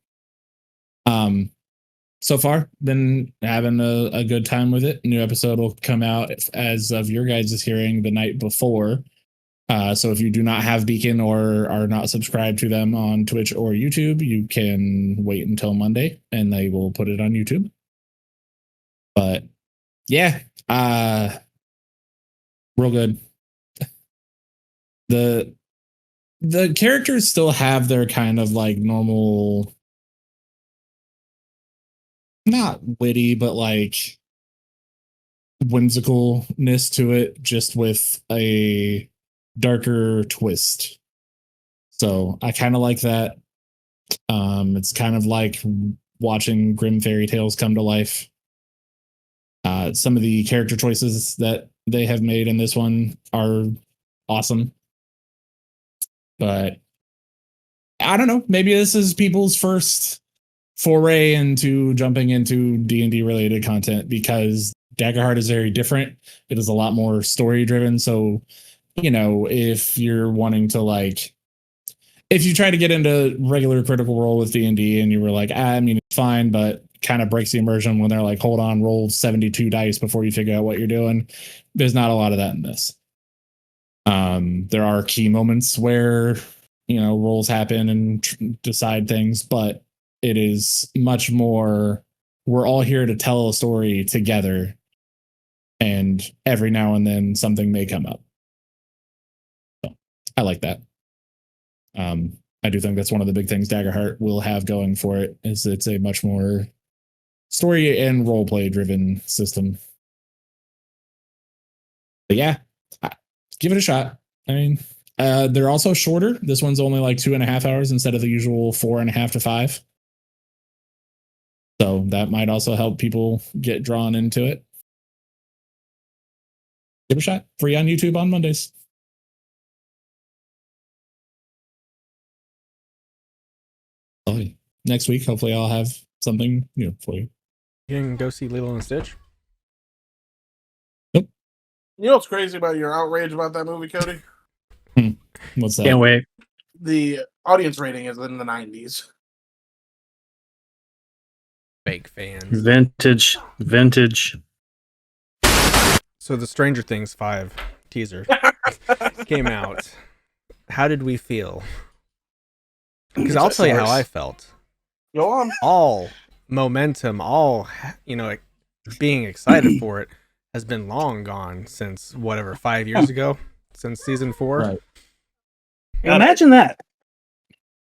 So far, been having a good time with it. New episode will come out as of your guys' hearing the night before. So if you do not have Beacon or are not subscribed to them on Twitch or YouTube, you can wait until Monday and they will put it on YouTube. But yeah, real good. The characters still have their kind of like normal, not witty, but like whimsicalness to it, just with a darker twist. So I kind of like that. It's kind of like watching grim fairy tales come to life. Some of the character choices that they have made in this one are awesome. But I don't know. Maybe this is people's first foray into jumping into D&D related content, because Daggerheart is very different. It is a lot more story driven. So, if you're wanting to if you try to get into regular Critical Role with D&D and you were like, it's fine, but kind of breaks the immersion when they're like, hold on, roll 72 dice before you figure out what you're doing. There's not a lot of that in this. There are key moments where, rolls happen and decide things, but it is much more, we're all here to tell a story together, and every now and then something may come up. So, I like that. I do think that's one of the big things Daggerheart will have going for it, is it's a much more story and role play driven system. But yeah, give it a shot. I mean, they're also shorter. This one's only like 2.5 hours instead of the usual 4.5 to 5. So that might also help people get drawn into it. Give it a shot. Free on YouTube on Mondays. Oh, next week, hopefully I'll have something new for you. You can go see Lilo and Stitch. Nope. You know what's crazy about your outrage about that movie, Cody? What's that? Can't wait. The audience rating is in the 90s. Fake fans. Vintage. So the Stranger Things 5 teaser came out. How did we feel? Because I'll tell you how I felt. Go on. All momentum, being excited for it has been long gone since 5 years ago, since season 4. Right. Imagine that.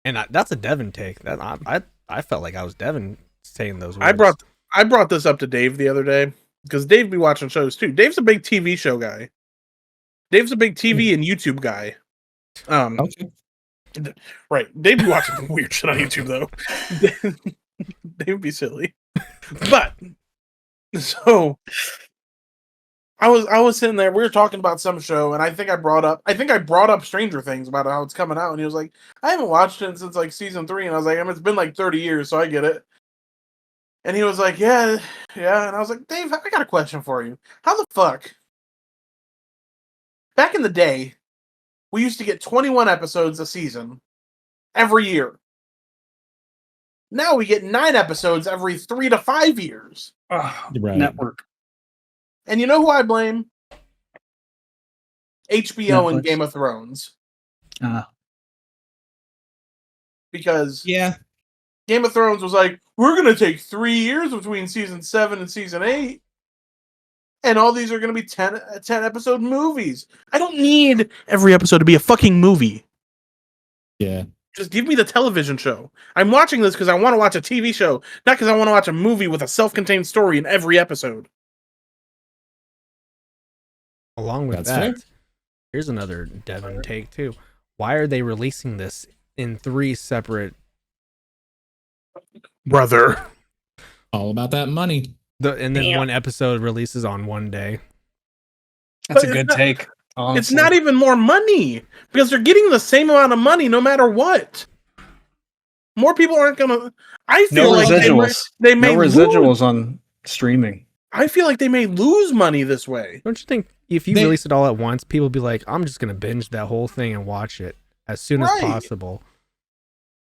And that's a Devin take. That I felt like I was Devin saying those words. I brought this up to Dave the other day because Dave be watching shows too. Dave's a big TV show guy. Dave's a big TV and YouTube guy. Okay. Right. Dave be watching weird shit on YouTube though. Dave be silly. But so I was sitting there, we were talking about some show, and I think I brought up Stranger Things about how it's coming out, and he was like, I haven't watched it since like season 3, and I was like, it's been like 30 years, so I get it. And he was like, yeah, and I was like, Dave, I got a question for you. How the fuck? Back in the day, we used to get 21 episodes a season every year. Now we get 9 episodes every 3 to 5 years. Oh, Right. Network. And you know who I blame? HBO and Netflix. Game of Thrones. Because Yeah. Game of Thrones was like, we're going to take 3 years between season 7 and season 8. And all these are going to be 10 episode movies. I don't need every episode to be a fucking movie. Yeah. Just give me the television show. I'm watching this because I want to watch a TV show, not because I want to watch a movie with a self-contained story in every episode. Along with That's that, fair. here's another Devin take too. Why are they releasing this in 3 separate? Brother. All about that money. And then Damn. one episode releases on one day. That's a But good it's not- take. It's Honestly. not even more money because they're getting the same amount of money no matter what. More people aren't gonna. I feel No like residuals. they may No lose. residuals on streaming. I feel like they may lose money this way. Don't you think if you release it all at once, people will be like, I'm just going to binge that whole thing and watch it as soon as Right. possible?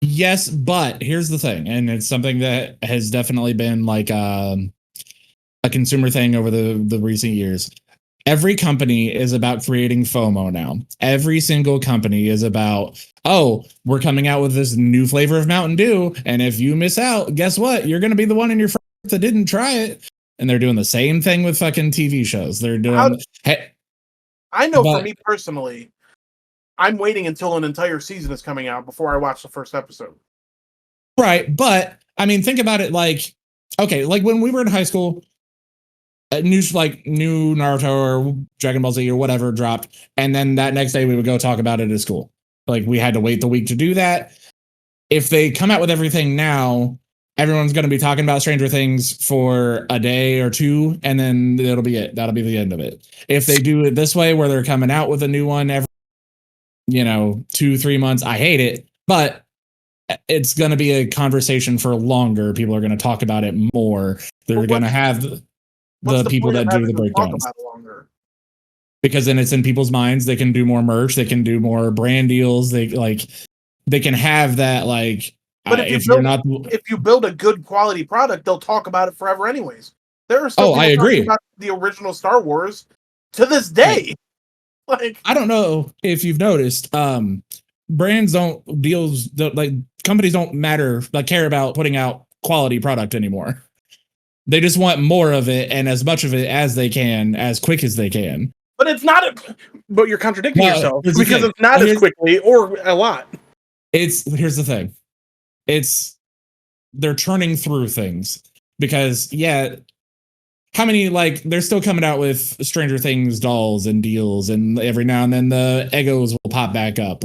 Yes, but here's the thing, and it's something that has definitely been like a consumer thing over the recent years. Every company is about creating FOMO now. Every single company is about, we're coming out with this new flavor of Mountain Dew, and if you miss out, guess what? You're going to be the one in your friends that didn't try it. And they're doing the same thing with fucking TV shows. They're doing. I know But- for me personally, I'm waiting until an entire season is coming out before I watch the first episode. Right, but I mean, think about it like when we were in high school, new Naruto or Dragon Ball Z or whatever dropped, and then that next day we would go talk about it at school. Like we had to wait the week to do that. If they come out with everything now, everyone's going to be talking about Stranger Things for a day or two, and then it'll be it. That'll be the end of it. If they do it this way, where they're coming out with a new one every, 2-3 months, I hate it, but it's going to be a conversation for longer. People are going to talk about it more. They're going to have the people that do the breakdowns. Because then it's in people's minds. They can do more merch. They can do more brand deals. They can have that like. But if you build a good quality product, they'll talk about it forever, anyways. There are still I agree about the original Star Wars to this day. Like, I don't know if you've noticed, companies don't care about putting out quality product anymore. They just want more of it and as much of it as they can, as quick as they can. But it's not. But you're contradicting yourself because it's not as quickly or a lot. Here's the thing. They're churning through things because how many they're still coming out with Stranger Things dolls and deals, and every now and then the Egos will pop back up.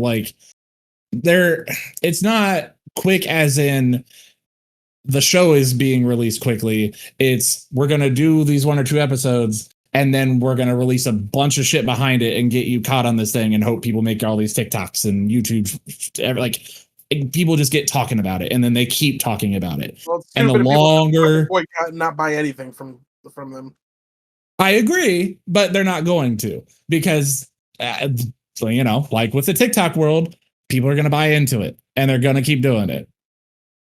It's not quick as in the show is being released quickly. It's we're gonna do these 1 or 2 episodes and then we're gonna release a bunch of shit behind it and get you caught on this thing and hope people make all these TikToks and YouTube people just get talking about it and then they keep talking about it. Well, and the longer not buy anything from them. I agree, but they're not going to because like with the TikTok world, people are going to buy into it and they're going to keep doing it.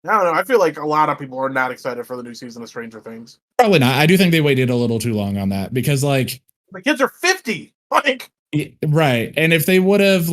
I don't know. I feel like a lot of people are not excited for the new season of Stranger Things. Probably not. I do think they waited a little too long on that because the kids are 50. Right. And if they would have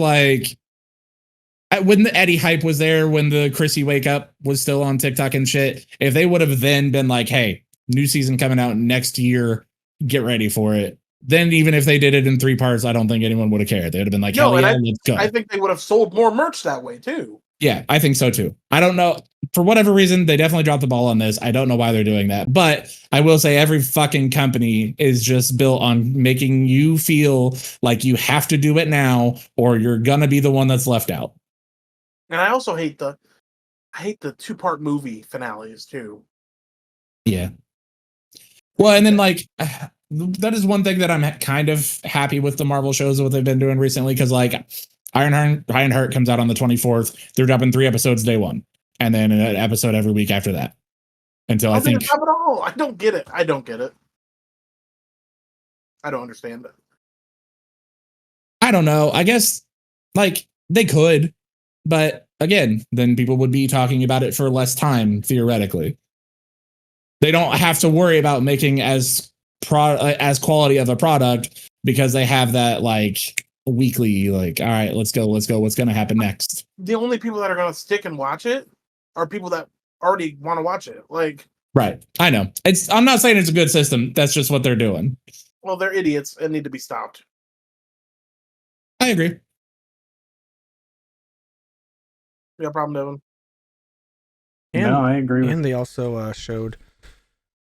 when the Eddie hype was there, when the Chrissy Wake Up was still on TikTok and shit, if they would have then been like, hey, new season coming out next year, get ready for it. Then even if they did it in 3 parts, I don't think anyone would have cared. They would have been like, hell yeah, let's go. I think they would have sold more merch that way too. Yeah, I think so too. I don't know. For whatever reason, they definitely dropped the ball on this. I don't know why they're doing that. But I will say every fucking company is just built on making you feel like you have to do it now or you're going to be the one that's left out. And I also hate the 2-part movie finales too. Yeah. Well, and then that is one thing that I'm kind of happy with the Marvel shows, what they've been doing recently, because Ironheart comes out on the 24th. They're dropping 3 episodes day one, and then an episode every week after that. Until I think drop it all. I don't get it. I don't understand it. I don't know. I guess they could, but again, then people would be talking about it for less time theoretically. They don't have to worry about making as quality of a product because they have that weekly all right, let's go, what's going to happen next. The only people that are going to stick and watch it are people that already want to watch it. Right, I know. I'm not saying it's a good system. That's just what they're doing. Well, they're idiots and need to be stopped. I agree. You got a problem, Devin? No, I agree. And they also showed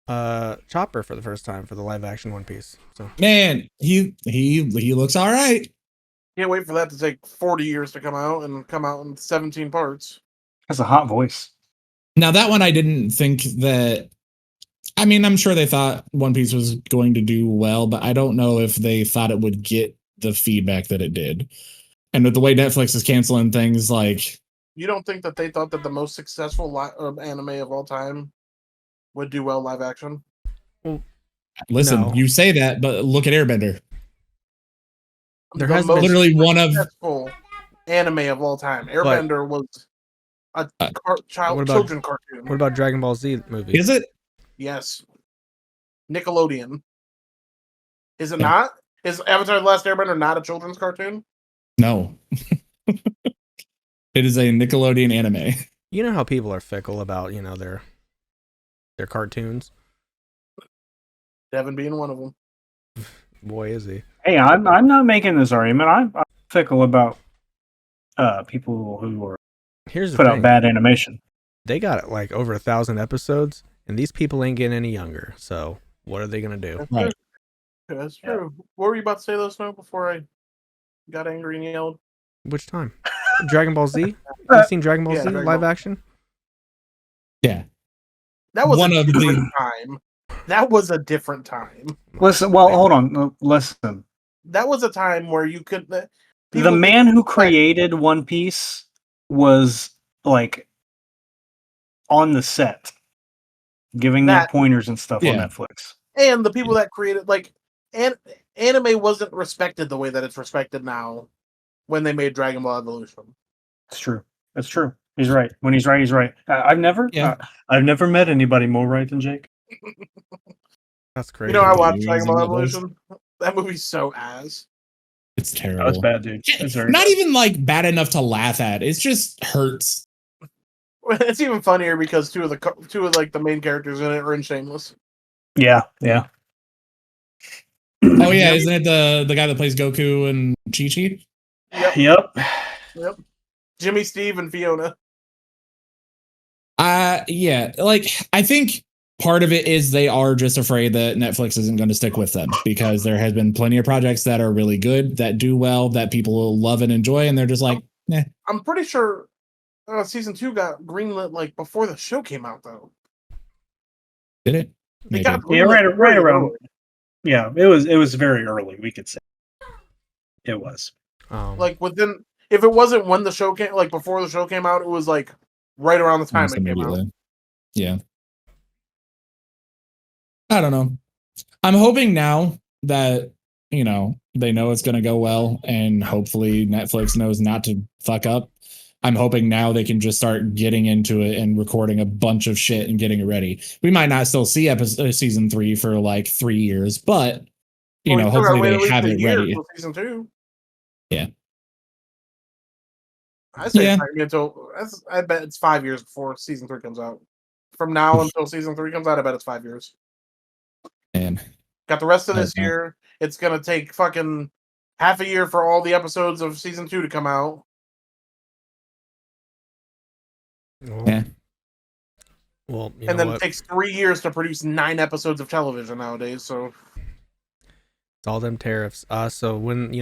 Chopper for the first time for the live action One Piece. So man, he looks all right. Can't wait for that to take 40 years to come out in 17 parts. That's a hot voice. Now that one, I didn't think that. I mean, I'm sure they thought One Piece was going to do well, but I don't know if they thought it would get the feedback that it did. And with the way Netflix is canceling things, you don't think that they thought that the most successful anime of all time would do well live action? Well, listen, no. You say that, but look at Airbender. There has been literally one of successful anime of all time. Airbender was a children cartoon. What about Dragon Ball Z movie? Is it? Yes. Nickelodeon. Is it not? Is Avatar: The Last Airbender not a children's cartoon? No. It is a Nickelodeon anime. You know how people are fickle about, their cartoons. Devin being one of them. Boy, is he. Hey, I'm not making this argument. I'm fickle about people who are put out bad animation. They got over 1,000 episodes, and these people ain't getting any younger. So what are they gonna do? Right. That's true. What were you about to say, though, Snow, before I got angry and yelled? Which time? Dragon Ball Z? Have you seen Dragon Ball Z Dragon live Ball. action? Yeah. That was one a of different the time. That was a different time. Listen, well, hold on. Listen. That was a time where you could. The man who created One Piece was like on the set, giving out pointers and stuff on Netflix. And the people that created anime wasn't respected the way that it's respected now when they made Dragon Ball Evolution. It's true. That's true. He's right. When he's right, he's right. I've never met anybody more right than Jake. That's crazy. You know, I watched Dragon Ball Evolution. That movie's so ass. It's terrible. Oh, it's bad, dude. It's not bad. Even like bad enough to laugh at. It just hurts. It's even funnier because two of the main characters in it are in Shameless. Yeah. Oh yeah, isn't it the guy that plays Goku and Chi-Chi? Yep. Jimmy, Steve, and Fiona. Yeah, like I think part of it is they are just afraid that Netflix isn't going to stick with them because there has been plenty of projects that are really good, that do well, that people will love and enjoy, and they're just like, nah. I'm pretty sure season 2 got greenlit like before the show came out, though. Did it? Right around. Yeah, it was very early. We could say it was. Like within, if it wasn't when the show came, like before the show came out, it was like right around the time it came out. Yeah. I don't know. I'm hoping now that, they know it's going to go well and hopefully Netflix knows not to fuck up. I'm hoping now they can just start getting into it and recording a bunch of shit and getting it ready. We might not still see season 3 for like 3 years, but hopefully they have it ready. Season 2. Yeah. I say I bet it's 5 years before season 3 comes out. From now until season 3 comes out, I bet it's 5 years. Man. Got the rest of this year. It's gonna take fucking half a year for all the episodes of season 2 to come out. Yeah. Well, and then it takes 3 years to produce 9 episodes of television nowadays. So it's all them tariffs. So when